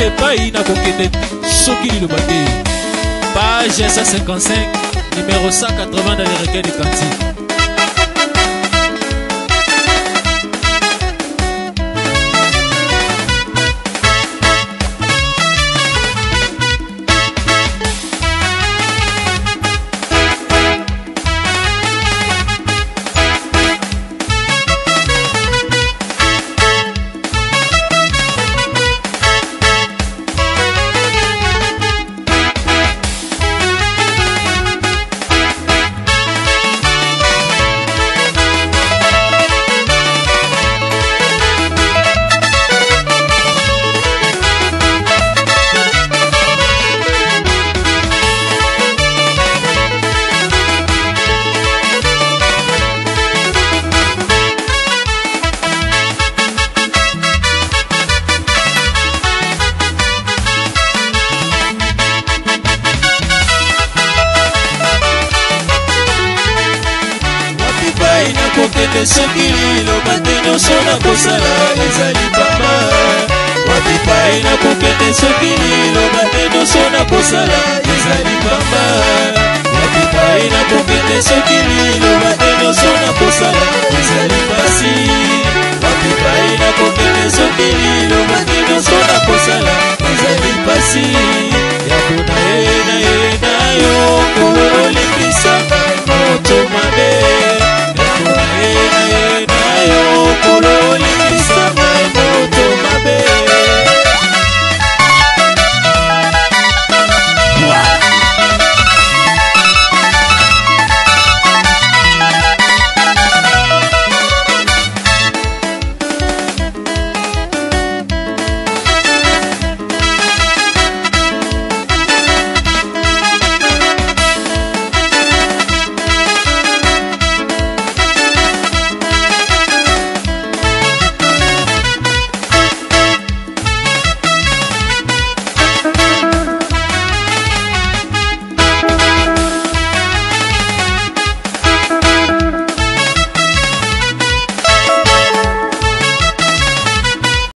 epai na kokende soki liloba te. Page 155, numéro 180 dans les requêtes de cantique. Kokende soki liloba te nyonso nakosala ezali pamba. Wapi pai na kokende soki liloba te nyonso nakosala ezali pamba. Wapi pai na kokende soki liloba te nyonso nakosala ezali pasi. Wapi pai na kokende soki liloba te nyonso nakosala ezali pasi.